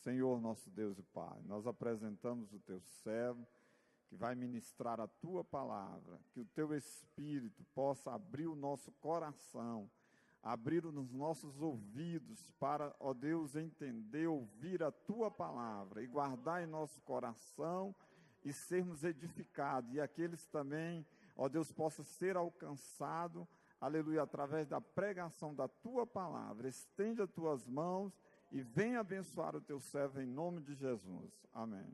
Senhor nosso Deus e Pai, nós apresentamos o Teu servo, que vai ministrar a Tua palavra, que o Teu Espírito possa abrir o nosso coração, abrir os nossos ouvidos para, ó Deus, entender, ouvir a Tua palavra e guardar em nosso coração e sermos edificados, e aqueles também, ó Deus, possam ser alcançados, aleluia, através da pregação da Tua palavra. Estende as Tuas mãos e venha abençoar o Teu servo em nome de Jesus. Amém.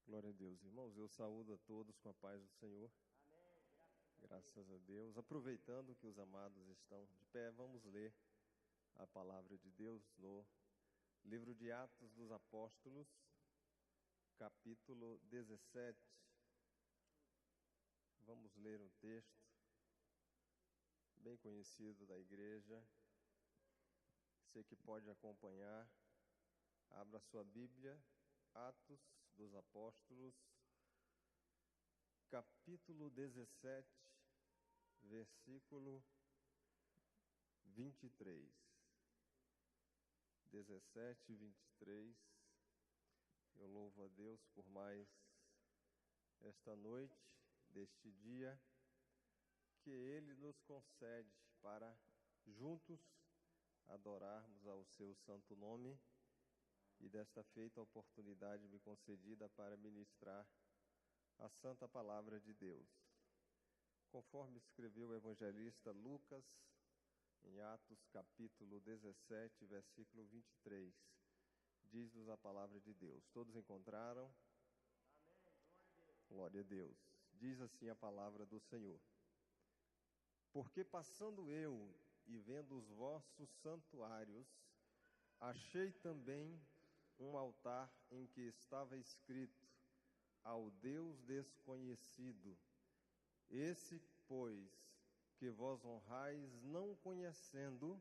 Glória a Deus, irmãos, eu saúdo a todos com a paz do Senhor. Amém. Graças a Deus. Aproveitando que os amados estão de pé, vamos ler a palavra de Deus no livro de Atos dos Apóstolos, capítulo 17. Vamos ler um texto bem conhecido da igreja. Você que pode acompanhar, abra sua Bíblia. Atos dos Apóstolos, capítulo 17, versículo 23. 17 e 23. Eu louvo a Deus por mais esta noite, deste dia, que Ele nos concede para juntos adorarmos ao Seu santo nome. E desta feita a oportunidade me concedida para ministrar a santa palavra de Deus. Conforme escreveu o evangelista Lucas, em Atos capítulo 17, versículo 23, diz-nos a palavra de Deus. Todos encontraram? Amém. Glória a Deus. Diz assim a palavra do Senhor. Porque passando eu e vendo os vossos santuários, achei também um altar em que estava escrito: ao Deus desconhecido. Esse, pois, que vós honrais não conhecendo,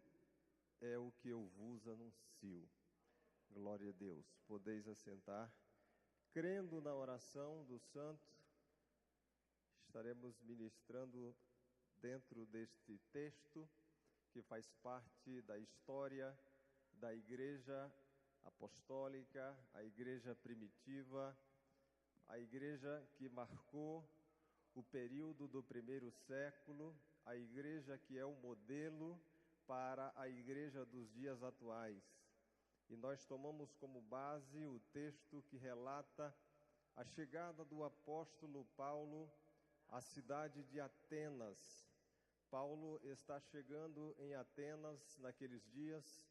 é o que eu vos anuncio. Glória a Deus. Podeis assentar. Crendo na oração do santo, estaremos ministrando dentro deste texto que faz parte da história da igreja apostólica, a igreja primitiva, a igreja que marcou o período do primeiro século, a igreja que é o modelo para a igreja dos dias atuais. E nós tomamos como base o texto que relata a chegada do apóstolo Paulo à cidade de Atenas. Paulo está chegando em Atenas naqueles dias.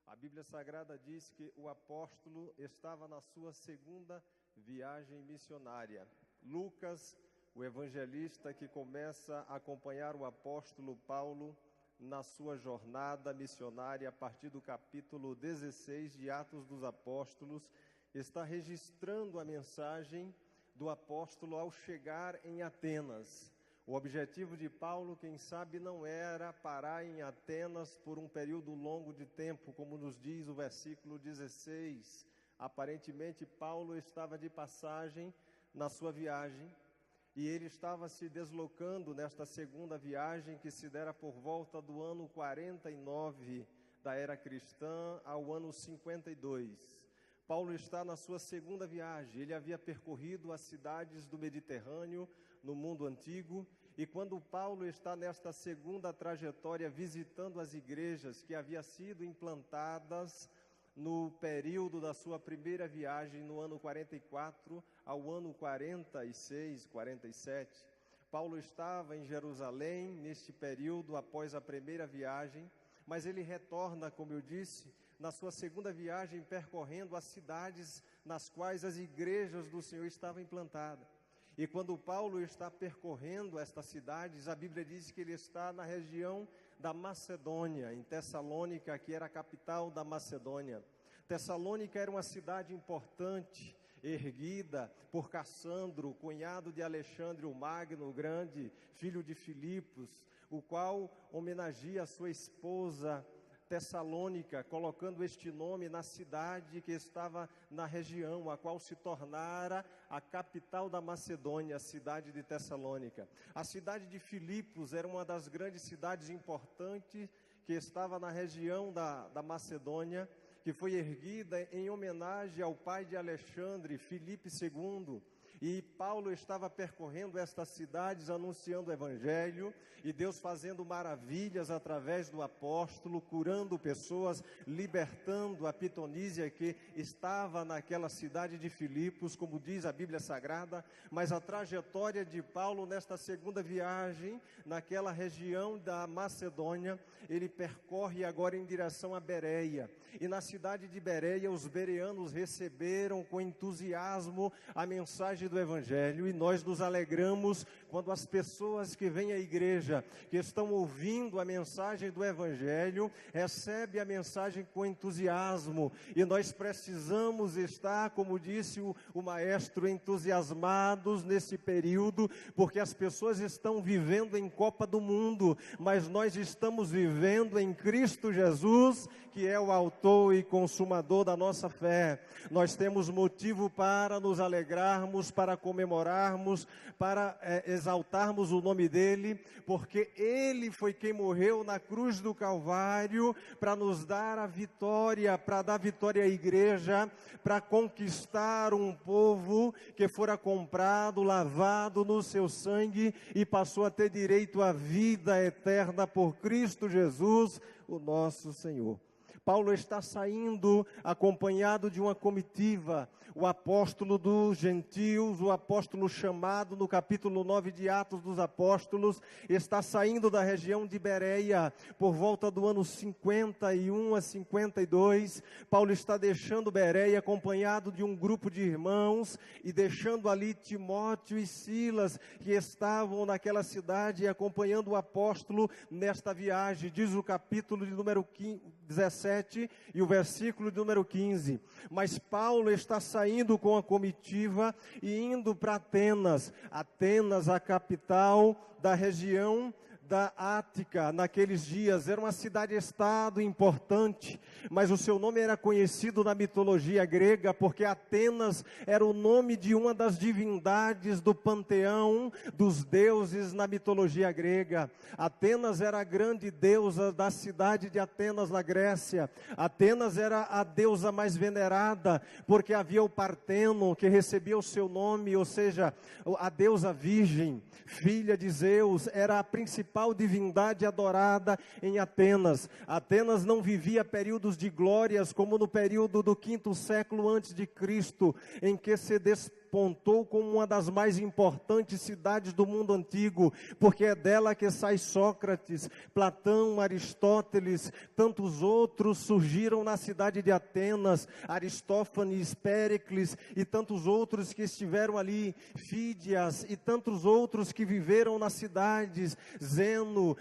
A Bíblia Sagrada diz que o apóstolo estava na sua segunda viagem missionária. Lucas, o evangelista que começa a acompanhar o apóstolo Paulo na sua jornada missionária a partir do capítulo 16 de Atos dos Apóstolos, está registrando a mensagem do apóstolo ao chegar em Atenas. O objetivo de Paulo, quem sabe, não era parar em Atenas por um período longo de tempo, como nos diz o versículo 16. Aparentemente, Paulo estava de passagem na sua viagem e ele estava se deslocando nesta segunda viagem que se dera por volta do ano 49 da era cristã ao ano 52. Paulo está na sua segunda viagem. Ele havia percorrido as cidades do Mediterrâneo, no mundo antigo, e quando Paulo está nesta segunda trajetória visitando as igrejas que haviam sido implantadas no período da sua primeira viagem, no ano 44 ao ano 46, 47, Paulo estava em Jerusalém neste período após a primeira viagem, mas ele retorna, como eu disse, na sua segunda viagem, percorrendo as cidades nas quais as igrejas do Senhor estavam implantadas. E quando Paulo está percorrendo estas cidades, a Bíblia diz que ele está na região da Macedônia, em Tessalônica, que era a capital da Macedônia. Tessalônica era uma cidade importante, erguida por Cassandro, cunhado de Alexandre o Magno, o grande, filho de Filipos, o qual homenageia a sua esposa Tessalônica, colocando este nome na cidade que estava na região, a qual se tornara a capital da Macedônia, a cidade de Tessalônica. A cidade de Filipos era uma das grandes cidades importantes que estava na região da Macedônia, que foi erguida em homenagem ao pai de Alexandre, Filipe II. E Paulo estava percorrendo estas cidades, anunciando o Evangelho, e Deus fazendo maravilhas através do apóstolo, curando pessoas, libertando a pitonísia que estava naquela cidade de Filipos, como diz a Bíblia Sagrada. Mas a trajetória de Paulo nesta segunda viagem, naquela região da Macedônia, ele percorre agora em direção a Bereia. E na cidade de Bereia, os bereanos receberam com entusiasmo a mensagem do Evangelho, e nós nos alegramos quando as pessoas que vêm à igreja, que estão ouvindo a mensagem do Evangelho, recebem a mensagem com entusiasmo, e nós precisamos estar, como disse o maestro, entusiasmados nesse período, porque as pessoas estão vivendo em Copa do Mundo, mas nós estamos vivendo em Cristo Jesus, que é o autor e consumador da nossa fé. Nós temos motivo para nos alegrarmos, para comemorarmos, para exaltarmos o nome dele, porque ele foi quem morreu na cruz do Calvário para nos dar a vitória, para dar vitória à igreja, para conquistar um povo que fora comprado, lavado no seu sangue e passou a ter direito à vida eterna por Cristo Jesus, o nosso Senhor. Paulo está saindo acompanhado de uma comitiva, o apóstolo dos gentios, o apóstolo chamado no capítulo 9 de Atos dos Apóstolos, está saindo da região de Bereia por volta do ano 51 a 52. Paulo está deixando Bereia acompanhado de um grupo de irmãos e deixando ali Timóteo e Silas, que estavam naquela cidade acompanhando o apóstolo nesta viagem. Diz o capítulo de número 17 e o versículo de número 15. Mas Paulo está saindo com a comitiva e indo para Atenas. Atenas, a capital da região da Ática, naqueles dias, era uma cidade-estado importante, mas o seu nome era conhecido na mitologia grega, porque Atenas era o nome de uma das divindades do panteão dos deuses na mitologia grega. Atenas era a grande deusa da cidade de Atenas, na Grécia. Atenas era a deusa mais venerada, porque havia o Parteno, que recebia o seu nome, ou seja, a deusa virgem, filha de Zeus, era a principal divindade adorada em Atenas. Atenas não vivia períodos de glórias como no período do 5º século antes de Cristo, em que se despontou como uma das mais importantes cidades do mundo antigo, porque é dela que sai Sócrates, Platão, Aristóteles, tantos outros surgiram na cidade de Atenas, Aristófanes, Péricles e tantos outros que estiveram ali, Fídias e tantos outros que viveram nas cidades, Zeno,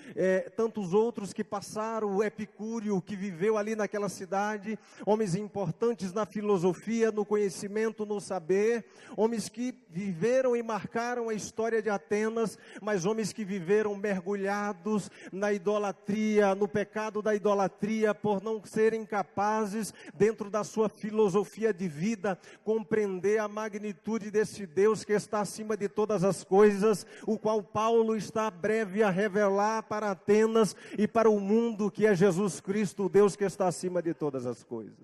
tantos outros que passaram, o Epicúrio que viveu ali naquela cidade, homens importantes na filosofia, no conhecimento, no saber, homens que viveram e marcaram a história de Atenas, mas homens que viveram mergulhados na idolatria, no pecado da idolatria, por não serem capazes, dentro da sua filosofia de vida, compreender a magnitude desse Deus que está acima de todas as coisas, o qual Paulo está breve a revelar para Atenas e para o mundo, que é Jesus Cristo, o Deus que está acima de todas as coisas.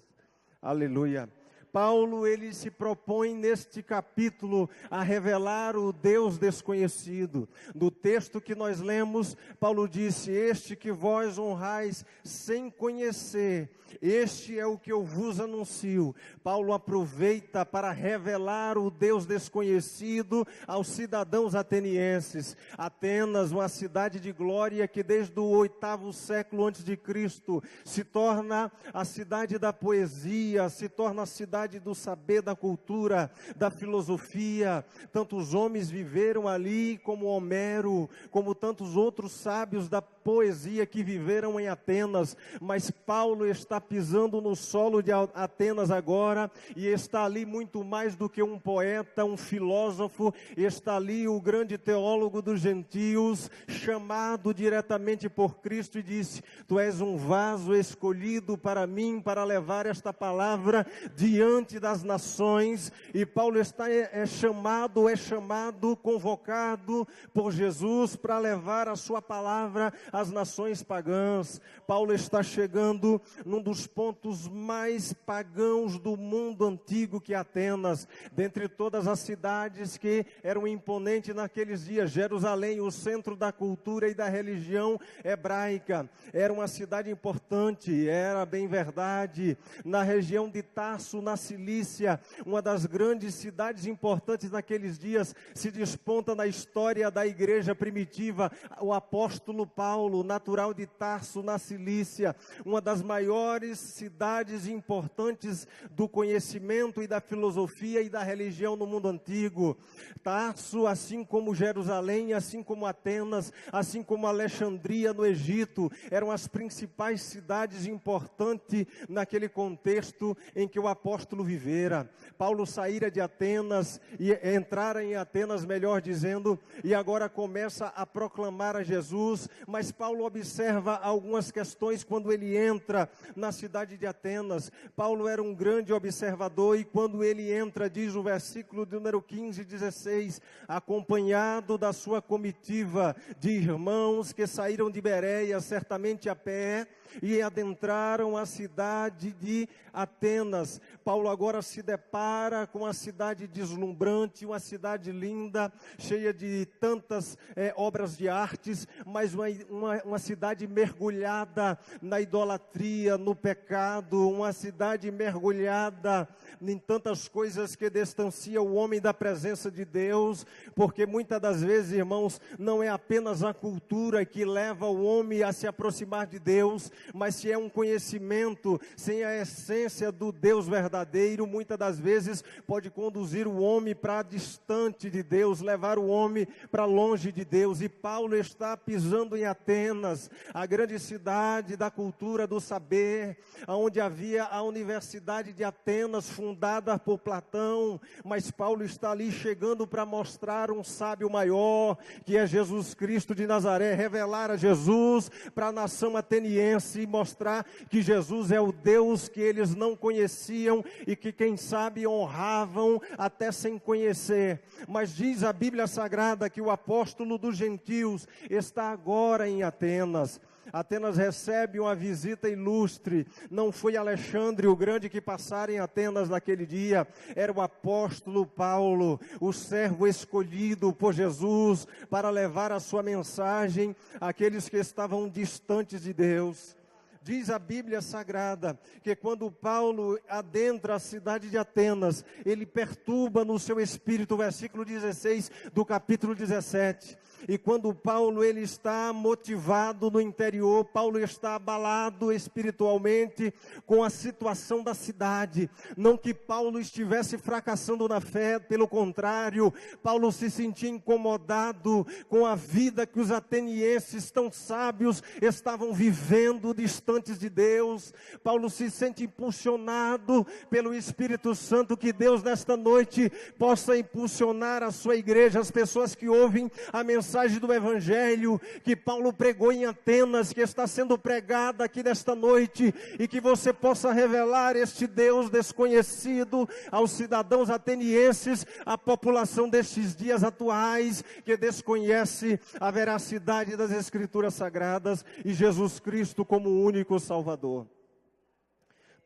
Aleluia. Paulo, ele se propõe neste capítulo a revelar o Deus desconhecido. No texto que nós lemos, Paulo disse: este que vós honrais sem conhecer, este é o que eu vos anuncio. Paulo aproveita para revelar o Deus desconhecido aos cidadãos atenienses. Atenas, uma cidade de glória que desde o 8º século antes de Cristo se torna a cidade da poesia, se torna a cidade cidade do saber, da cultura, da filosofia. Tantos homens viveram ali, como Homero, como tantos outros sábios da poesia que viveram em Atenas. Mas Paulo está pisando no solo de Atenas agora, e está ali muito mais do que um poeta, um filósofo. Está ali o grande teólogo dos gentios, chamado diretamente por Cristo, e disse: tu és um vaso escolhido para mim, para levar esta palavra diante das nações. E Paulo é chamado, convocado por Jesus para levar a sua palavra às nações pagãs. Paulo está chegando num dos pontos mais pagãos do mundo antigo, que é Atenas. Dentre todas as cidades que eram imponentes naqueles dias, Jerusalém, o centro da cultura e da religião hebraica, era uma cidade importante, era bem verdade. Na região de Tarso, na Cilícia, uma das grandes cidades importantes naqueles dias, se desponta na história da igreja primitiva o apóstolo Paulo, natural de Tarso, na Cilícia, uma das maiores cidades importantes do conhecimento e da filosofia e da religião no mundo antigo. Tarso, assim como Jerusalém, assim como Atenas, assim como Alexandria no Egito, eram as principais cidades importantes naquele contexto em que o apóstolo vivera. Paulo saíra de Atenas e entrara em Atenas, melhor dizendo, e agora começa a proclamar a Jesus. Mas Paulo observa algumas questões quando ele entra na cidade de Atenas. Paulo era um grande observador, e quando ele entra, diz o versículo de número 15 e 16, acompanhado da sua comitiva de irmãos que saíram de Bereia, certamente a pé, e adentraram a cidade de Atenas. Paulo agora se depara com a cidade deslumbrante, uma cidade linda, cheia de tantas obras de artes, mas uma cidade mergulhada na idolatria, no pecado, uma cidade mergulhada em tantas coisas que distancia o homem da presença de Deus, porque muitas das vezes, irmãos, não é apenas a cultura que leva o homem a se aproximar de Deus, mas se é um conhecimento sem a essência do Deus verdadeiro, muitas das vezes pode conduzir o homem para distante de Deus, levar o homem para longe de Deus. E Paulo está pisando em Atenas, a grande cidade da cultura, do saber, onde havia a Universidade de Atenas, fundada por Platão. Mas Paulo está ali chegando para mostrar um sábio maior, que é Jesus Cristo de Nazaré, revelar a Jesus para a nação ateniense e mostrar que Jesus é o Deus que eles não conheciam e que, quem sabe, honravam até sem conhecer. Mas diz a Bíblia Sagrada que o apóstolo dos gentios está agora em Atenas. Atenas recebe uma visita ilustre. Não foi Alexandre o Grande que passara em Atenas naquele dia, era o apóstolo Paulo, o servo escolhido por Jesus para levar a sua mensagem àqueles que estavam distantes de Deus. Diz a Bíblia Sagrada que quando Paulo adentra a cidade de Atenas, ele perturba no seu espírito, o versículo 16 do capítulo 17. E quando Paulo ele está motivado no interior, Paulo está abalado espiritualmente com a situação da cidade. Não que Paulo estivesse fracassando na fé, pelo contrário, Paulo se sentia incomodado com a vida que os atenienses tão sábios estavam vivendo distantes de Deus. Paulo se sente impulsionado pelo Espírito Santo, que Deus nesta noite possa impulsionar a sua igreja, as pessoas que ouvem a mensagem do Evangelho que Paulo pregou em Atenas, que está sendo pregada aqui nesta noite, e que você possa revelar este Deus desconhecido aos cidadãos atenienses, à população destes dias atuais, que desconhece a veracidade das Escrituras Sagradas e Jesus Cristo como o único Salvador.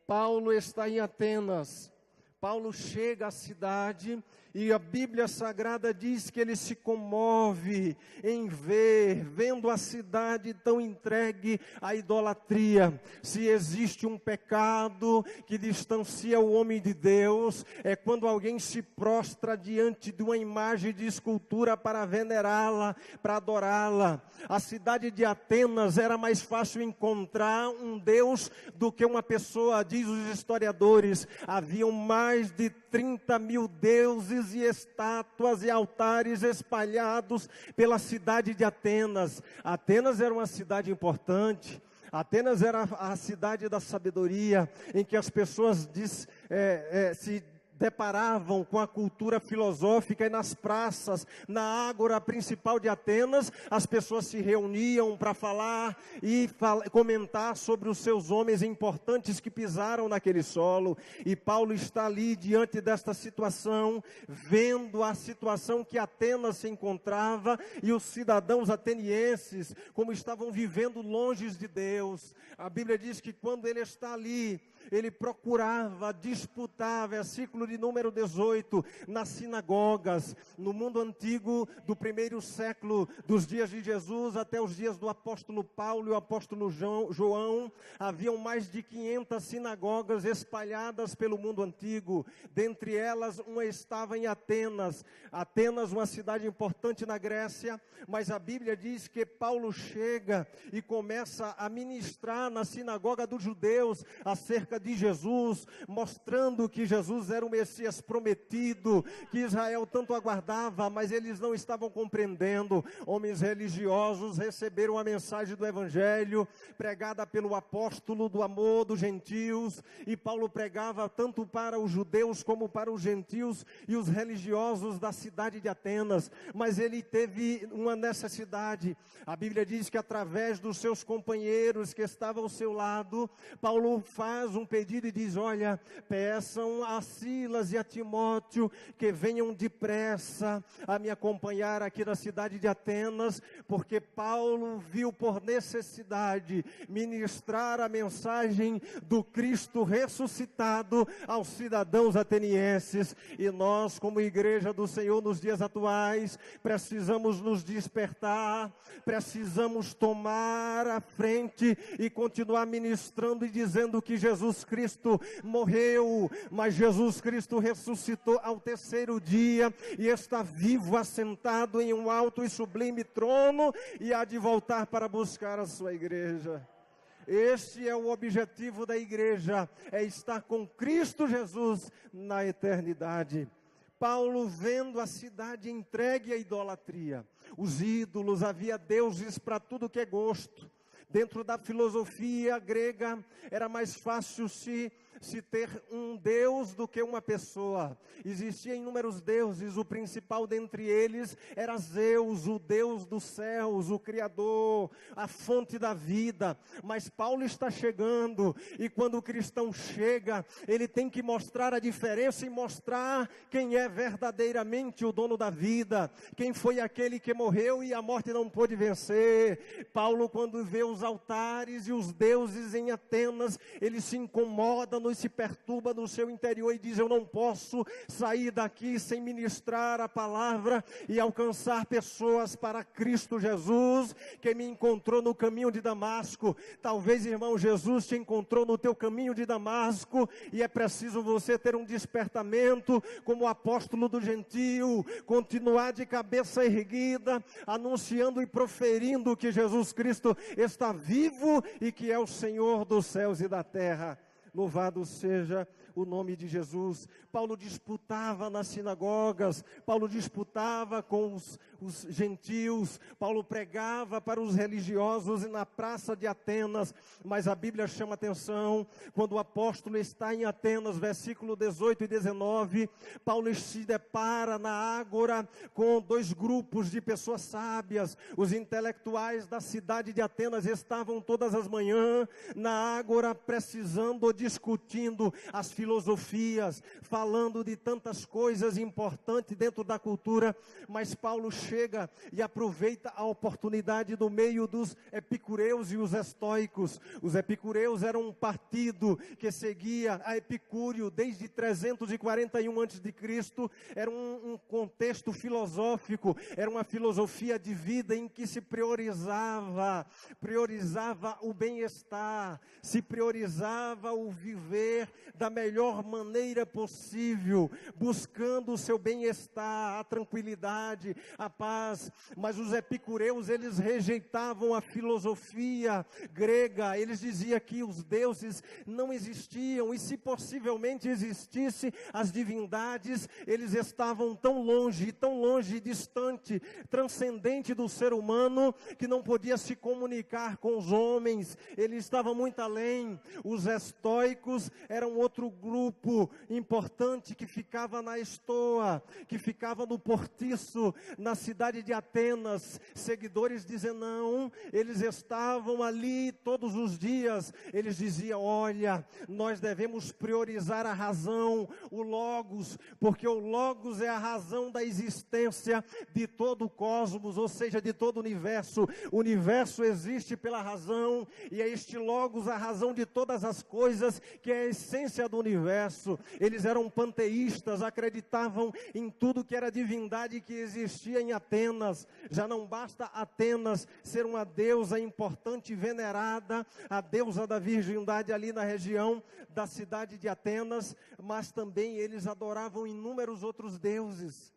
Paulo está em Atenas. Paulo chega à cidade E a Bíblia Sagrada diz que ele se comove em vendo a cidade tão entregue à idolatria. Se existe um pecado que distancia o homem de Deus, é quando alguém se prostra diante de uma imagem de escultura para venerá-la, para adorá-la. A cidade de Atenas era mais fácil encontrar um Deus do que uma pessoa, diz os historiadores. Haviam mais de 30 mil deuses e estátuas e altares espalhados pela cidade de Atenas. Atenas era uma cidade importante. Atenas era a cidade da sabedoria, em que as pessoas se deparavam com a cultura filosófica, e nas praças, na ágora principal de Atenas, as pessoas se reuniam para falar e comentar sobre os seus homens importantes que pisaram naquele solo. E Paulo está ali diante desta situação, vendo a situação que Atenas se encontrava, e os cidadãos atenienses, como estavam vivendo longe de Deus. A Bíblia diz que quando ele está ali, ele procurava disputar, versículo de número 18, nas sinagogas. No mundo antigo, do primeiro século, dos dias de Jesus até os dias do apóstolo Paulo e o apóstolo João, haviam mais de 500 sinagogas espalhadas pelo mundo antigo. Dentre elas, uma estava em Atenas. Atenas, uma cidade importante na Grécia, mas a Bíblia diz que Paulo chega e começa a ministrar na sinagoga dos judeus acerca de Jesus, mostrando que Jesus era o Messias prometido, que Israel tanto aguardava, mas eles não estavam compreendendo. Homens religiosos receberam a mensagem do Evangelho, pregada pelo apóstolo do amor dos gentios, e Paulo pregava tanto para os judeus como para os gentios e os religiosos da cidade de Atenas. Mas ele teve uma necessidade. A Bíblia diz que através dos seus companheiros que estavam ao seu lado, Paulo faz um pedido e diz: olha, peçam a Silas e a Timóteo que venham depressa a me acompanhar aqui na cidade de Atenas, porque Paulo viu por necessidade ministrar a mensagem do Cristo ressuscitado aos cidadãos atenienses. E nós, como igreja do Senhor nos dias atuais, precisamos nos despertar, precisamos tomar a frente e continuar ministrando e dizendo que Jesus Cristo morreu, mas Jesus Cristo ressuscitou ao terceiro dia e está vivo, assentado em um alto e sublime trono, e há de voltar para buscar a sua igreja. Este é o objetivo da igreja, é estar com Cristo Jesus na eternidade. Paulo, vendo a cidade entregue à idolatria, os ídolos, havia deuses para tudo que é gosto. Dentro da filosofia grega, era mais fácil se ter um Deus do que uma pessoa. Existiam inúmeros deuses, o principal dentre eles era Zeus, o Deus dos céus, o Criador, a fonte da vida. Mas Paulo está chegando, e quando o cristão chega, ele tem que mostrar a diferença e mostrar quem é verdadeiramente o dono da vida, quem foi aquele que morreu e a morte não pôde vencer. Paulo, quando vê os altares e os deuses em Atenas, ele se incomoda, se perturba no seu interior e diz: eu não posso sair daqui sem ministrar a palavra e alcançar pessoas para Cristo Jesus, que me encontrou no caminho de Damasco. Talvez, irmão, Jesus te encontrou no teu caminho de Damasco, e é preciso você ter um despertamento como apóstolo do gentio, continuar de cabeça erguida, anunciando e proferindo que Jesus Cristo está vivo e que é o Senhor dos céus e da terra. Louvado seja o nome de Jesus. Paulo disputava nas sinagogas, Paulo disputava com os gentios, Paulo pregava para os religiosos e na praça de Atenas. Mas a Bíblia chama atenção, quando o apóstolo está em Atenas, versículo 18 e 19, Paulo se depara na ágora com dois grupos de pessoas sábias. Os intelectuais da cidade de Atenas estavam todas as manhãs na ágora, precisando, discutindo as filosofias, falando de tantas coisas importantes dentro da cultura. Mas Paulo chega e aproveita a oportunidade no meio dos epicureus e os estoicos. Os epicureus eram um partido que seguia a Epicúrio desde 341 a.C., era um contexto filosófico, era uma filosofia de vida em que se priorizava o bem-estar, se priorizava o viver da melhor maneira possível, buscando o seu bem-estar, a tranquilidade, a paz. Mas os epicureus, eles rejeitavam a filosofia grega, eles diziam que os deuses não existiam, e se possivelmente existisse as divindades, eles estavam tão longe, distante, transcendente do ser humano, que não podia se comunicar com os homens, ele estava muito além. Os estoicos eram outro grupo importante que ficava na estoa, que ficava no Portiço, na cidade de Atenas, seguidores de Zenão. Eles estavam ali todos os dias, eles diziam: olha, nós devemos priorizar a razão, o Logos, porque o Logos é a razão da existência de todo o cosmos, ou seja, de todo o universo. O universo existe pela razão, e é este Logos a razão de todas as coisas, que é a essência do universo. Eles eram panteístas, acreditavam em tudo que era divindade que existia em Atenas. Já não basta Atenas ser uma deusa importante e venerada, a deusa da virgindade ali na região da cidade de Atenas, mas também eles adoravam inúmeros outros deuses.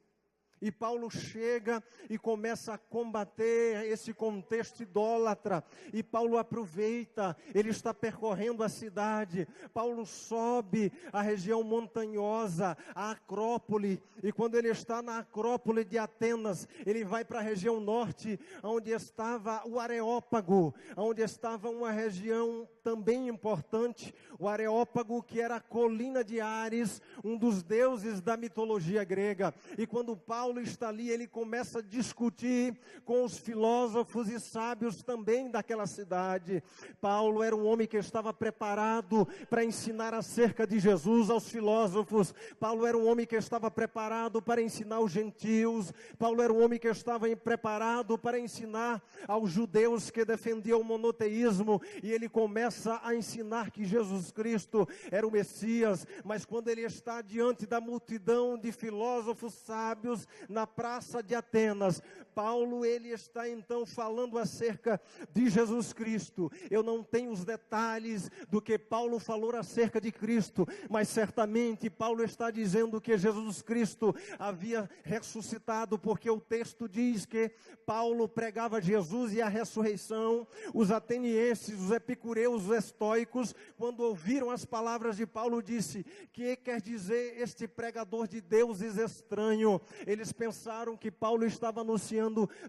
E Paulo chega e começa a combater esse contexto idólatra. E Paulo aproveita, ele está percorrendo a cidade. Paulo sobe a região montanhosa, a Acrópole. E quando ele está na Acrópole de Atenas, ele vai para a região norte, onde estava o Areópago, onde estava uma região também importante, o Areópago, que era a colina de Ares, um dos deuses da mitologia grega. E quando Paulo está ali, ele começa a discutir com os filósofos e sábios também daquela cidade. Paulo era um homem que estava preparado para ensinar acerca de Jesus aos filósofos. Paulo era um homem que estava preparado para ensinar os gentios. Paulo era um homem que estava preparado para ensinar aos judeus que defendiam o monoteísmo, e ele começa a ensinar que Jesus Cristo era o Messias. Mas quando ele está diante da multidão de filósofos sábios na praça de Atenas, Paulo, ele está então falando acerca de Jesus Cristo. Eu não tenho os detalhes do que Paulo falou acerca de Cristo, mas certamente Paulo está dizendo que Jesus Cristo havia ressuscitado, porque o texto diz que Paulo pregava Jesus e a ressurreição. Os atenienses, os epicureus, os estoicos, quando ouviram as palavras de Paulo, disse: que quer dizer este pregador de deuses estranho? Eles pensaram que Paulo estava anunciando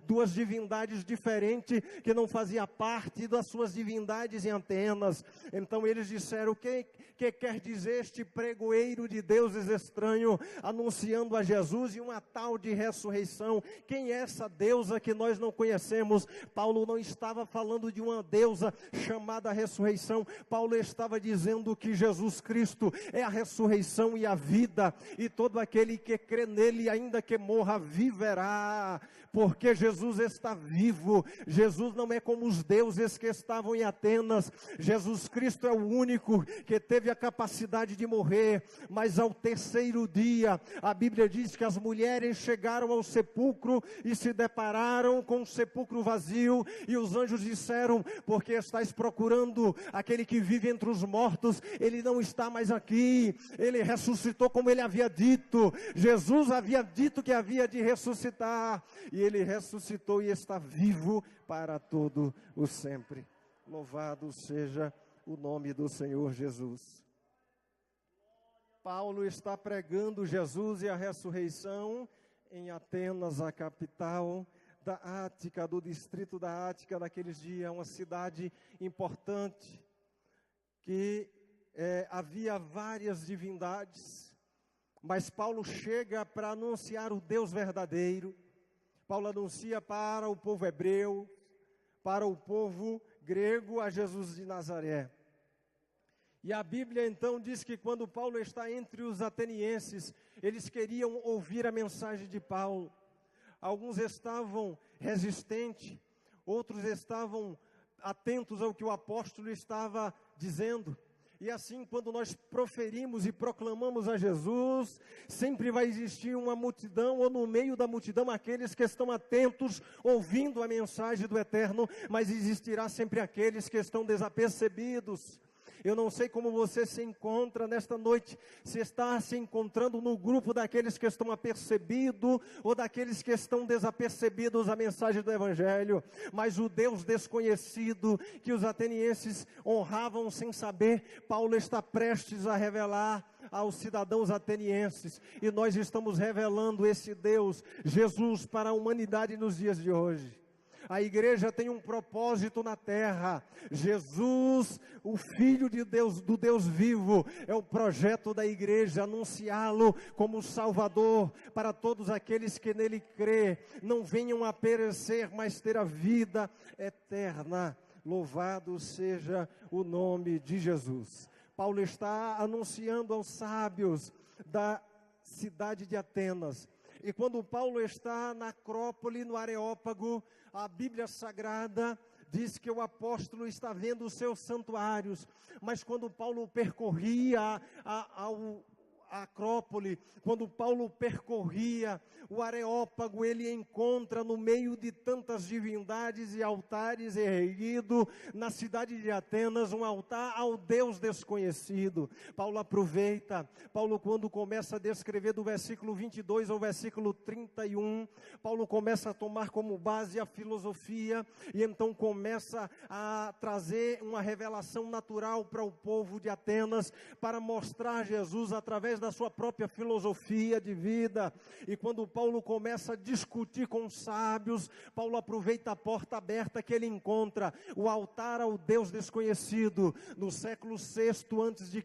duas divindades diferentes, que não fazia parte das suas divindades em Atenas. Então eles disseram: que quer dizer este pregoeiro de deuses estranho, anunciando a Jesus e uma tal de ressurreição? Quem é essa deusa que nós não conhecemos? Paulo não estava falando de uma deusa chamada ressurreição. Paulo estava dizendo que Jesus Cristo é a ressurreição e a vida, e todo aquele que crê nele, ainda que morra, viverá, porque Jesus está vivo. Jesus não é como os deuses que estavam em Atenas. Jesus Cristo é o único que teve a capacidade de morrer, mas ao terceiro dia, a Bíblia diz que as mulheres chegaram ao sepulcro e se depararam com o sepulcro vazio, e os anjos disseram: porque estáis procurando aquele que vive entre os mortos? Ele não está mais aqui, ele ressuscitou como ele havia dito. Jesus havia dito que havia de ressuscitar, e ele ressuscitou e está vivo para todo o sempre. Louvado seja o nome do Senhor Jesus. Paulo está pregando Jesus e a ressurreição em Atenas, a capital da Ática, do distrito da Ática naqueles dias, uma cidade importante, que havia várias divindades, mas Paulo chega para anunciar o Deus verdadeiro. Paulo anuncia para o povo hebreu, para o povo grego, a Jesus de Nazaré. E a Bíblia então diz que quando Paulo está entre os atenienses, eles queriam ouvir a mensagem de Paulo. Alguns estavam resistentes, outros estavam atentos ao que o apóstolo estava dizendo. E assim, quando nós proferimos e proclamamos a Jesus, sempre vai existir uma multidão, ou no meio da multidão, aqueles que estão atentos, ouvindo a mensagem do Eterno, mas existirá sempre aqueles que estão desapercebidos. Eu não sei como você se encontra nesta noite, se está se encontrando no grupo daqueles que estão apercebidos, ou daqueles que estão desapercebidos a mensagem do Evangelho, mas o Deus desconhecido, que os atenienses honravam sem saber, Paulo está prestes a revelar aos cidadãos atenienses, e nós estamos revelando esse Deus, Jesus, para a humanidade nos dias de hoje. A igreja tem um propósito na terra. Jesus, o Filho de Deus, do Deus vivo, é o projeto da igreja, anunciá-lo como Salvador para todos aqueles que nele crê, não venham a perecer, mas ter a vida eterna. Louvado seja o nome de Jesus. Paulo está anunciando aos sábios da cidade de Atenas. E quando Paulo está na Acrópole, no Areópago, a Bíblia Sagrada diz que o apóstolo está vendo os seus santuários. Mas quando Paulo percorria a Acrópole, quando Paulo percorria o Areópago, ele encontra no meio de tantas divindades e altares erguido na cidade de Atenas um altar ao Deus desconhecido. Paulo aproveita, quando começa a descrever do versículo 22 ao versículo 31, Paulo começa a tomar como base a filosofia e então começa a trazer uma revelação natural para o povo de Atenas, para mostrar Jesus através da sua própria filosofia de vida. E quando Paulo começa a discutir com os sábios, Paulo aproveita a porta aberta que ele encontra, o altar ao Deus desconhecido. No século VI a.C.,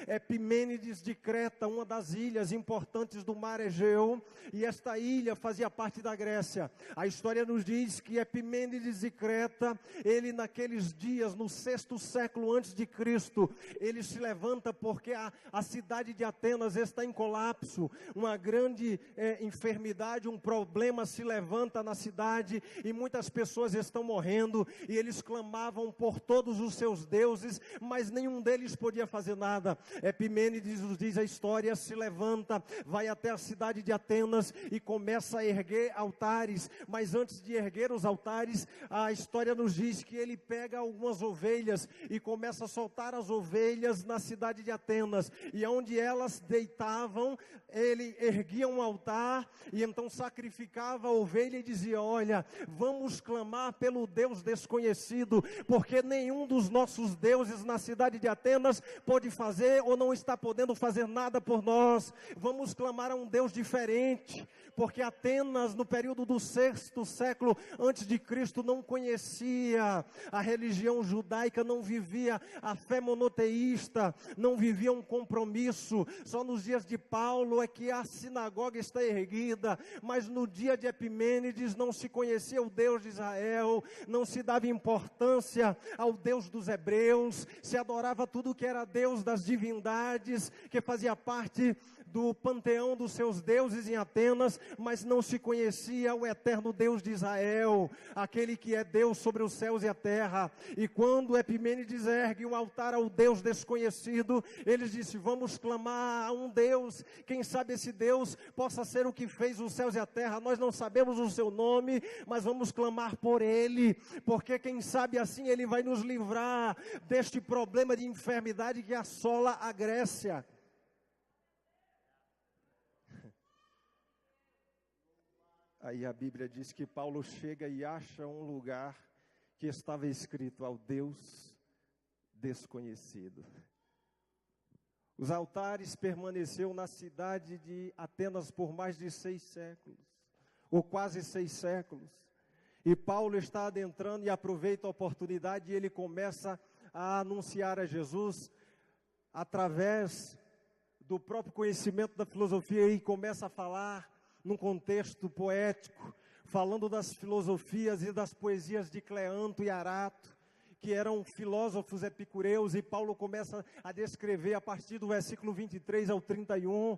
Epimênides de Creta, uma das ilhas importantes do mar Egeu, e esta ilha fazia parte da Grécia. A história nos diz que Epimênides de Creta, ele naqueles dias, no 6º século antes de Cristo, ele se levanta porque a cidade de Atenas está em colapso, uma grande enfermidade, um problema se levanta na cidade e muitas pessoas estão morrendo, e eles clamavam por todos os seus deuses, mas nenhum deles podia fazer nada. Epimênides nos diz a história, se levanta, vai até a cidade de Atenas e começa a erguer altares, mas antes de erguer os altares, a história nos diz que ele pega algumas ovelhas e começa a soltar as ovelhas na cidade de Atenas, e onde elas deitavam, ele erguia um altar e então sacrificava a ovelha e dizia: olha, vamos clamar pelo Deus desconhecido, porque nenhum dos nossos deuses na cidade de Atenas pode fazer ou não está podendo fazer nada por nós. Vamos clamar a um Deus diferente, porque Atenas, no período do 6º século antes de Cristo, não conhecia a religião judaica, não vivia a fé monoteísta, não vivia um compromisso. Só nos dias de Paulo é que a sinagoga está erguida, mas no dia de Epimênides não se conhecia o Deus de Israel, não se dava importância ao Deus dos hebreus, se adorava tudo que era Deus das divindades, que fazia parte do panteão dos seus deuses em Atenas, mas não se conhecia o eterno Deus de Israel, aquele que é Deus sobre os céus e a terra. E quando Epimênides ergue um altar ao Deus desconhecido, eles disseram: vamos clamar a um Deus, quem sabe esse Deus possa ser o que fez os céus e a terra. Nós não sabemos o seu nome, mas vamos clamar por ele, porque quem sabe assim ele vai nos livrar deste problema de enfermidade que assola a Grécia. Aí a Bíblia diz que Paulo chega e acha um lugar que estava escrito: ao Deus desconhecido. Os altares permaneceram na cidade de Atenas por mais de 6 séculos, ou quase 6 séculos. E Paulo está adentrando e aproveita a oportunidade e ele começa a anunciar a Jesus através do próprio conhecimento da filosofia, e começa a falar num contexto poético, falando das filosofias e das poesias de Cleanto e Arato, que eram filósofos epicureus, e Paulo começa a descrever a partir do versículo 23 ao 31,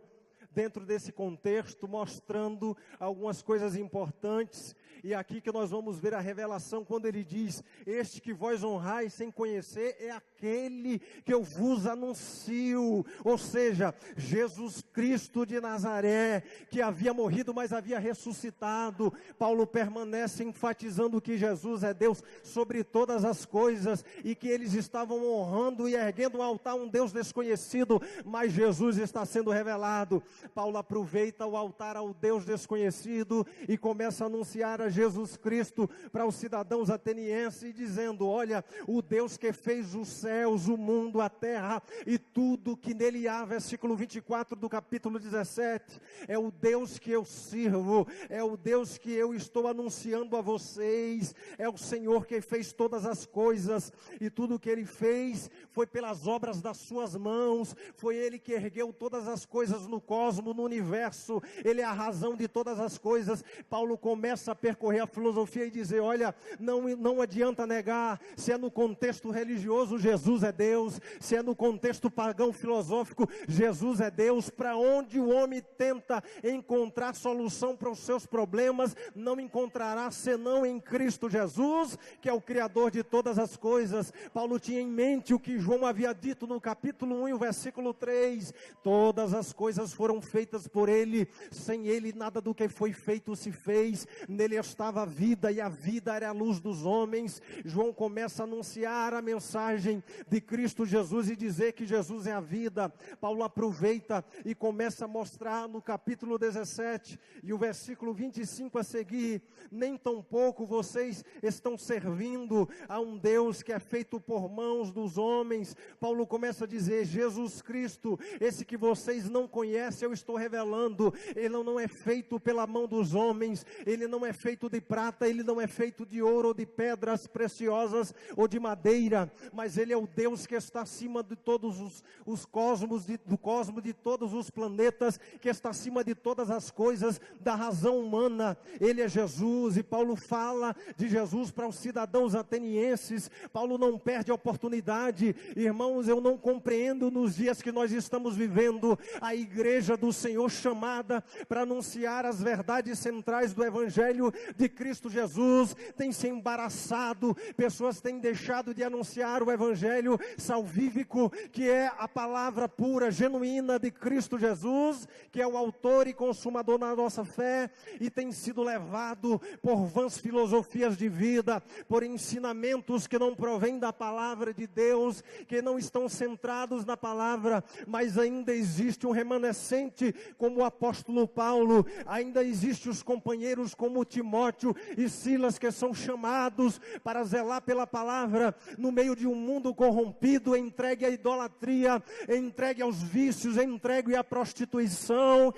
dentro desse contexto, mostrando algumas coisas importantes. E aqui que nós vamos ver a revelação quando ele diz: este que vós honrais sem conhecer é aquele que eu vos anuncio. Ou seja, Jesus Cristo de Nazaré, que havia morrido, mas havia ressuscitado. Paulo permanece enfatizando que Jesus é Deus sobre todas as coisas, e que eles estavam honrando e erguendo um altar a um Deus desconhecido, mas Jesus está sendo revelado. Paulo aproveita o altar ao Deus desconhecido e começa a anunciar a Jesus Cristo para os cidadãos atenienses, dizendo: olha, o Deus que fez os céus, o mundo, a terra e tudo que nele há, versículo 24 do capítulo 17, é o Deus que eu sirvo, é o Deus que eu estou anunciando a vocês, é o Senhor que fez todas as coisas, e tudo que Ele fez foi pelas obras das suas mãos, foi Ele que ergueu todas as coisas no cosmos, no universo, Ele é a razão de todas as coisas. Paulo começa a percorrer a filosofia e dizer: olha, não adianta negar, se é no contexto religioso, Jesus é Deus, se é no contexto pagão filosófico, Jesus é Deus. Para onde o homem tenta encontrar solução para os seus problemas, não encontrará senão em Cristo Jesus, que é o Criador de todas as coisas. Paulo tinha em mente o que João havia dito no capítulo 1 e o versículo 3, todas as coisas foram feitas por Ele, sem Ele nada do que foi feito se fez, nele estava a vida e a vida era a luz dos homens. João começa a anunciar a mensagem de Cristo Jesus e dizer que Jesus é a vida. Paulo aproveita e começa a mostrar no capítulo 17 e o versículo 25 a seguir: nem tampouco vocês estão servindo a um Deus que é feito por mãos dos homens. Paulo começa a dizer: Jesus Cristo, esse que vocês não conhecem, eu estou revelando. Ele não é feito pela mão dos homens, ele não é feito de prata, ele não é feito de ouro ou de pedras preciosas ou de madeira, mas ele é o Deus que está acima de todos os cosmos, do cosmos, de todos os planetas, que está acima de todas as coisas, da razão humana. Ele é Jesus, e Paulo fala de Jesus para os cidadãos atenienses. Paulo não perde a oportunidade. Irmãos, eu não compreendo nos dias que nós estamos vivendo, a igreja do Senhor chamada para anunciar as verdades centrais do Evangelho de Cristo Jesus, tem se embaraçado, pessoas têm deixado de anunciar o Evangelho salvífico, que é a palavra pura, genuína de Cristo Jesus, que é o autor e consumador da nossa fé, e tem sido levado por vãs filosofias de vida, por ensinamentos que não provêm da palavra de Deus, que não estão centrados na palavra. Mas ainda existe um remanescente como o apóstolo Paulo, ainda existe os companheiros como Timóteo e Silas, que são chamados para zelar pela palavra no meio de um mundo corrompido, entregue à idolatria, entregue aos vícios, entregue à prostituição,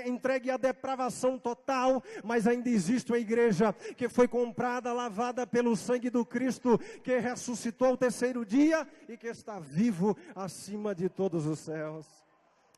entregue à depravação total. Mas ainda existe uma igreja que foi comprada, lavada pelo sangue do Cristo, que ressuscitou ao terceiro dia e que está vivo acima de todos os céus.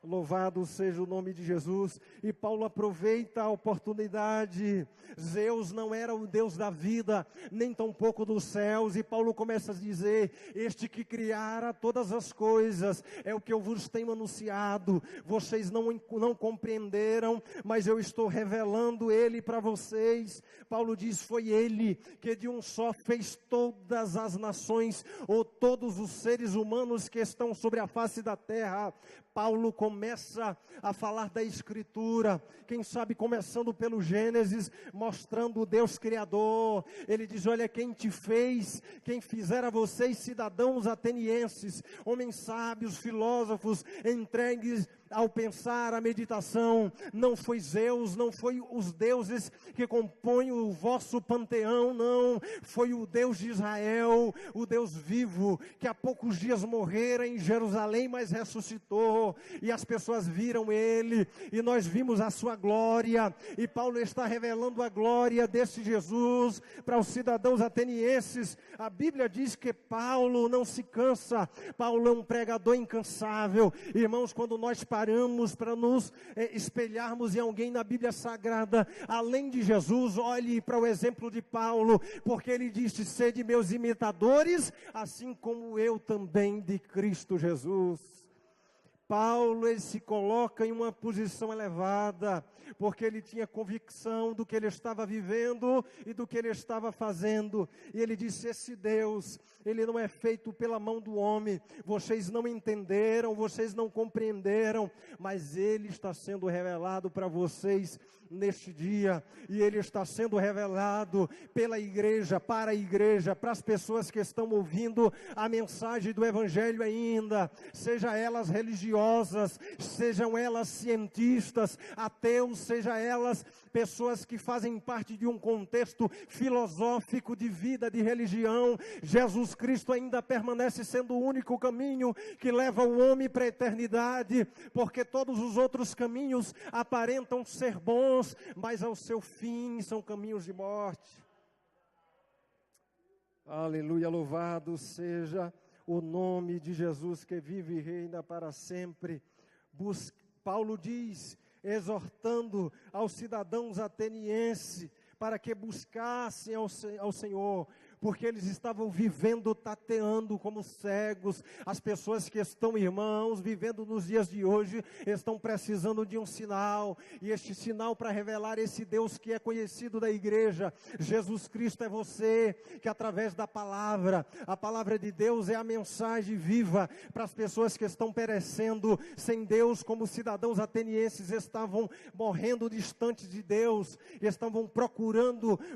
Louvado seja o nome de Jesus. E Paulo aproveita a oportunidade. Zeus não era o Deus da vida, nem tampouco dos céus. E Paulo começa a dizer: este que criara todas as coisas, é o que eu vos tenho anunciado. Vocês não compreenderam, mas eu estou revelando Ele para vocês. Paulo diz: foi Ele que de um só fez todas as nações, ou todos os seres humanos que estão sobre a face da terra. Paulo começa a falar da Escritura, quem sabe começando pelo Gênesis, mostrando o Deus Criador. Ele diz: olha, quem te fez, quem fizera vocês cidadãos atenienses, homens sábios, filósofos, entregues ao pensar, à meditação, não foi Zeus, não foi os deuses que compõem o vosso panteão, não, foi o Deus de Israel, o Deus vivo, que há poucos dias morrera em Jerusalém, mas ressuscitou, e as pessoas viram Ele, e nós vimos a sua glória, e Paulo está revelando a glória desse Jesus para os cidadãos atenienses. A Bíblia diz que Paulo não se cansa, Paulo é um pregador incansável. Irmãos, quando nós paramos para nos espelharmos em alguém na Bíblia Sagrada, além de Jesus, olhe para o exemplo de Paulo, porque ele disse: sede meus imitadores, assim como eu também de Cristo Jesus. Paulo, ele se coloca em uma posição elevada, porque ele tinha convicção do que ele estava vivendo e do que ele estava fazendo. E ele disse: esse Deus, ele não é feito pela mão do homem. Vocês não entenderam, vocês não compreenderam, mas ele está sendo revelado para vocês neste dia, e ele está sendo revelado pela igreja, para as pessoas que estão ouvindo a mensagem do Evangelho ainda, seja elas religiosas, sejam elas cientistas, ateus, seja elas pessoas que fazem parte de um contexto filosófico de vida, de religião. Jesus Cristo ainda permanece sendo o único caminho que leva o homem para a eternidade, porque todos os outros caminhos aparentam ser bons, mas ao seu fim são caminhos de morte. Aleluia, louvado seja o nome de Jesus, que vive e reina para sempre. Paulo diz, exortando aos cidadãos atenienses, para que buscassem ao Senhor, porque eles estavam vivendo, tateando como cegos. As pessoas que estão, irmãos, vivendo nos dias de hoje, estão precisando de um sinal, e este sinal para revelar esse Deus que é conhecido da igreja, Jesus Cristo, é você, que através da palavra, a palavra de Deus é a mensagem viva para as pessoas que estão perecendo sem Deus, como os cidadãos atenienses estavam morrendo distantes de Deus, estavam procurando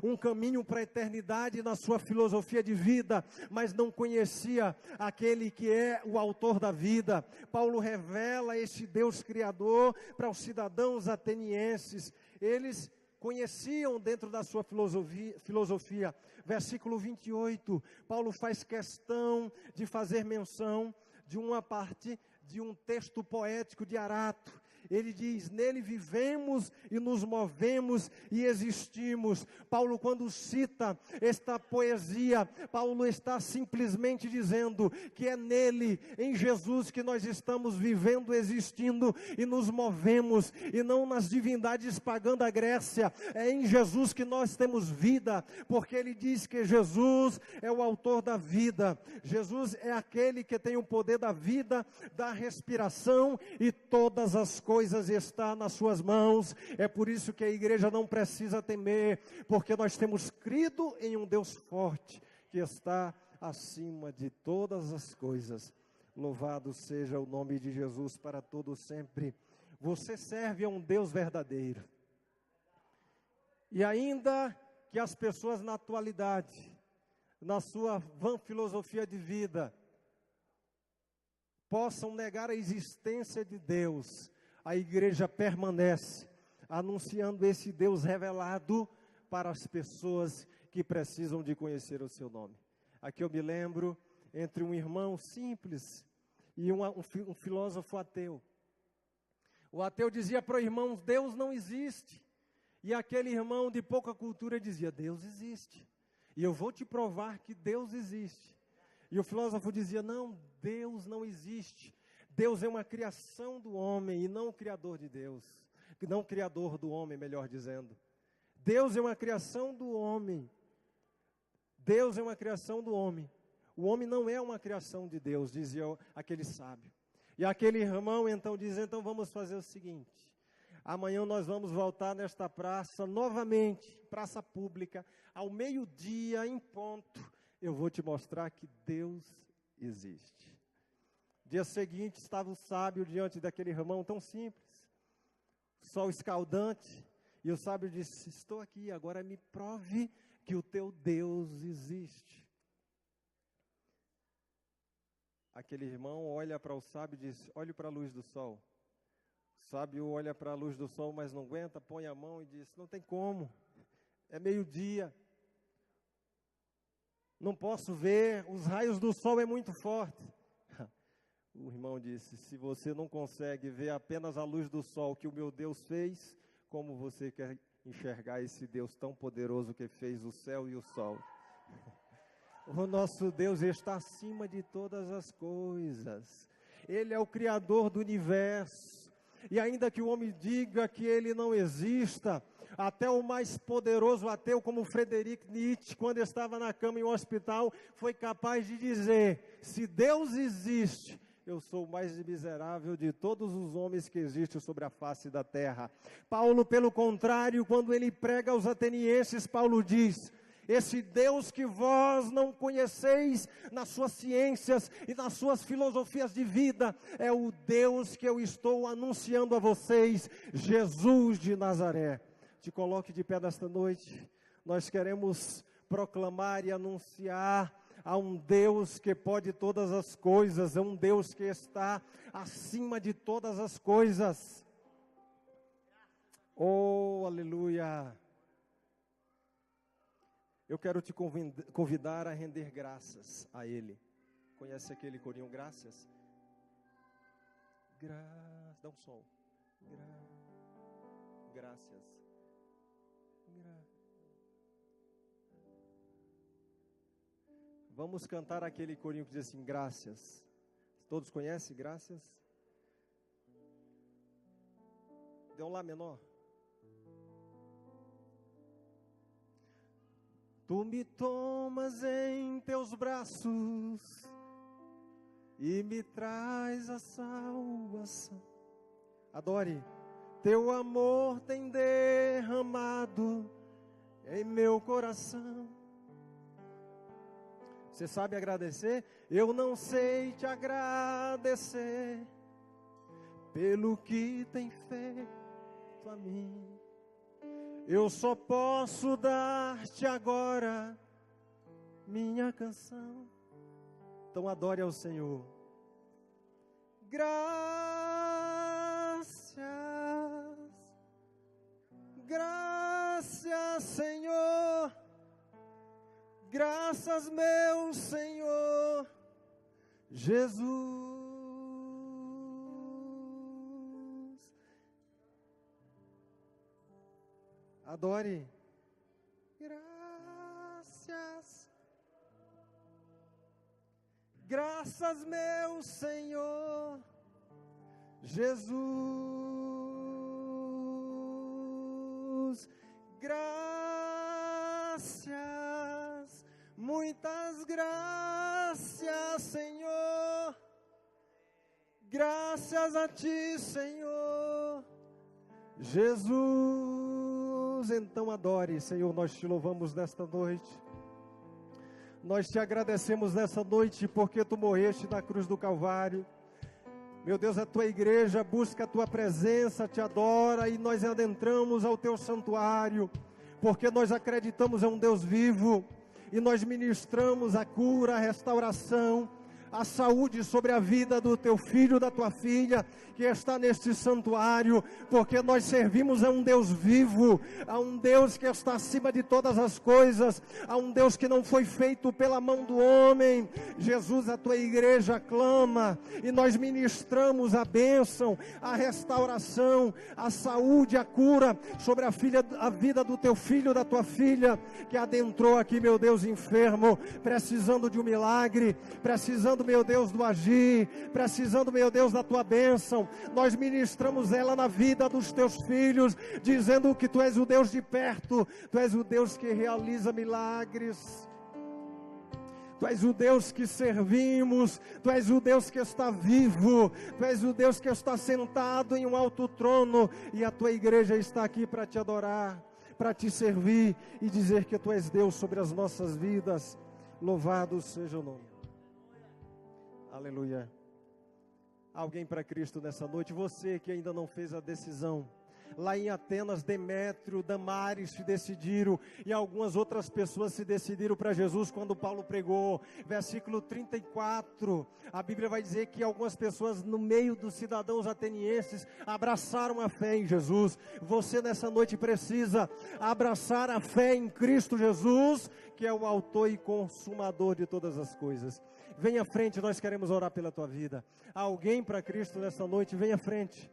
um caminho para a eternidade na sua filosofia de vida, mas não conhecia aquele que é o autor da vida. Paulo revela este Deus criador para os cidadãos atenienses. Eles conheciam dentro da sua filosofia. Versículo 28, Paulo faz questão de fazer menção de uma parte de um texto poético de Arato. Ele diz: nele vivemos e nos movemos e existimos. Paulo, quando cita esta poesia, Paulo está simplesmente dizendo que é nele, em Jesus, que nós estamos vivendo, existindo e nos movemos, e não nas divindades pagãs da Grécia. É em Jesus que nós temos vida, porque ele diz que Jesus é o autor da vida. Jesus é aquele que tem o poder da vida, da respiração, e todas as coisas está nas suas mãos. É por isso que a igreja não precisa temer, porque nós temos crido em um Deus forte, que está acima de todas as coisas. Louvado seja o nome de Jesus para todo sempre. Você serve a um Deus verdadeiro. E ainda que as pessoas na atualidade, na sua vã filosofia de vida, possam negar a existência de Deus, a igreja permanece anunciando esse Deus revelado para as pessoas que precisam de conhecer o seu nome. Aqui eu me lembro entre um irmão simples e um filósofo ateu. O ateu dizia para o irmão: Deus não existe. E aquele irmão de pouca cultura dizia: Deus existe. E eu vou te provar que Deus existe. E o filósofo dizia: não, Deus não existe. Deus é uma criação do homem e não o criador de Deus. Não o criador do homem, melhor dizendo. Deus é uma criação do homem. Deus é uma criação do homem. O homem não é uma criação de Deus, dizia aquele sábio. E aquele irmão então diz: então vamos fazer o seguinte. Amanhã nós vamos voltar nesta praça novamente, praça pública, ao meio-dia em ponto. Eu vou te mostrar que Deus existe. Dia seguinte estava o sábio diante daquele irmão tão simples, sol escaldante, e o sábio disse: estou aqui, agora me prove que o teu Deus existe. Aquele irmão olha para o sábio e diz: olhe para a luz do sol. O sábio olha para a luz do sol, mas não aguenta, põe a mão e diz: não tem como, é meio-dia, não posso ver, os raios do sol é muito forte. O irmão disse: se você não consegue ver apenas a luz do sol que o meu Deus fez, como você quer enxergar esse Deus tão poderoso que fez o céu e o sol? O nosso Deus está acima de todas as coisas. Ele é o Criador do universo. E ainda que o homem diga que ele não exista, até o mais poderoso ateu, como Friedrich Nietzsche, quando estava na cama em um hospital, foi capaz de dizer: se Deus existe, eu sou o mais miserável de todos os homens que existem sobre a face da terra. Paulo, pelo contrário, quando ele prega aos atenienses, Paulo diz: esse Deus que vós não conheceis nas suas ciências e nas suas filosofias de vida, é o Deus que eu estou anunciando a vocês, Jesus de Nazaré. Te coloque de pé nesta noite. Nós queremos proclamar e anunciar a um Deus que pode todas as coisas, a um Deus que está acima de todas as coisas. Oh, aleluia! Eu quero te convidar a render graças a Ele. Conhece aquele corinho, graças? Dá um som. Graças. Vamos cantar aquele corinho que diz assim, graças. Todos conhecem graças? Dê um lá menor. Tu me tomas em teus braços e me traz a salvação. Adore. Teu amor tem derramado em meu coração. Você sabe agradecer? Eu não sei te agradecer pelo que tem feito a mim. Eu só posso dar-te agora minha canção. Então adore ao Senhor. Graças, graças, Senhor. Graças, meu Senhor Jesus. Adore. Graças. Graças, meu Senhor Jesus. Graças. Muitas graças, Senhor. Graças a ti, Senhor Jesus. Então adore, Senhor, nós te louvamos nesta noite. Nós te agradecemos nessa noite porque tu morreste na cruz do Calvário. Meu Deus, a tua igreja busca a tua presença, te adora e nós adentramos ao teu santuário, porque nós acreditamos em um Deus vivo e nós ministramos a cura, a restauração, a saúde sobre a vida do teu filho, da tua filha, que está neste santuário, porque nós servimos a um Deus vivo, a um Deus que está acima de todas as coisas, a um Deus que não foi feito pela mão do homem. Jesus, a tua igreja clama, e nós ministramos a bênção, a restauração, a saúde, a cura sobre a vida do teu filho, da tua filha, que adentrou aqui, meu Deus, enfermo, precisando de um milagre, precisando, meu Deus, do agir, precisando, meu Deus, da tua bênção. Nós ministramos ela na vida dos teus filhos, dizendo que tu és o Deus de perto, tu és o Deus que realiza milagres. Tu és o Deus que servimos, tu és o Deus que está vivo, tu és o Deus que está sentado em um alto trono, e a tua igreja está aqui para te adorar, para te servir e dizer que tu és Deus sobre as nossas vidas. Louvado seja o nome. Aleluia. Alguém para Cristo nessa noite? Você que ainda não fez a decisão. Lá em Atenas, Demétrio, Damares se decidiram, e algumas outras pessoas se decidiram para Jesus quando Paulo pregou. Versículo 34, a Bíblia vai dizer que algumas pessoas no meio dos cidadãos atenienses abraçaram a fé em Jesus. Você nessa noite precisa abraçar a fé em Cristo Jesus, que é o autor e consumador de todas as coisas. Venha à frente, nós queremos orar pela tua vida. Alguém para Cristo nessa noite, venha à frente.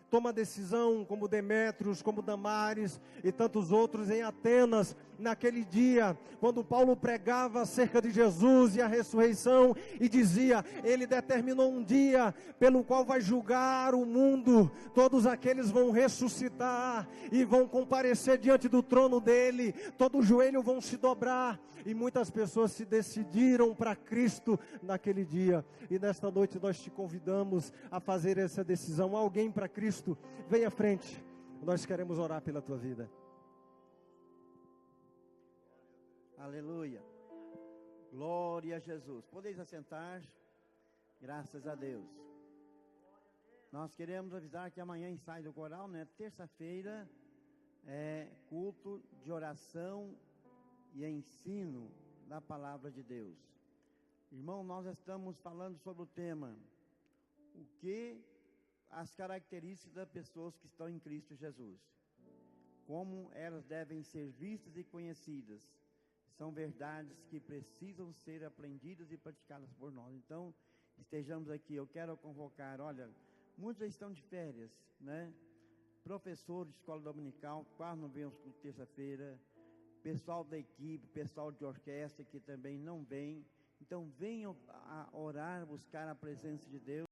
Toma decisão como Demétrios, como Damares e tantos outros em Atenas. naquele dia, quando Paulo pregava acerca de Jesus e a ressurreição, e dizia, ele determinou um dia pelo qual vai julgar o mundo, todos aqueles vão ressuscitar e vão comparecer diante do trono dele, todo joelho vão se dobrar, e muitas pessoas se decidiram para Cristo naquele dia, e nesta noite nós te convidamos a fazer essa decisão. Alguém para Cristo, vem à frente, nós queremos orar pela tua vida. Aleluia, glória a Jesus. Podeis assentar, graças a Deus. Nós queremos avisar que amanhã ensaio do coral, né? Terça-feira é culto de oração e ensino da palavra de Deus. Irmão, nós estamos falando sobre o tema, o que as características das pessoas que estão em Cristo Jesus, como elas devem ser vistas e conhecidas. São verdades que precisam ser aprendidas e praticadas por nós. Então, estejamos aqui. Eu quero convocar, olha, muitos estão de férias, né? Professores de escola dominical, quase não vêm terça-feira. Pessoal da equipe, pessoal de orquestra que também não vem. Então, venham a orar, buscar a presença de Deus.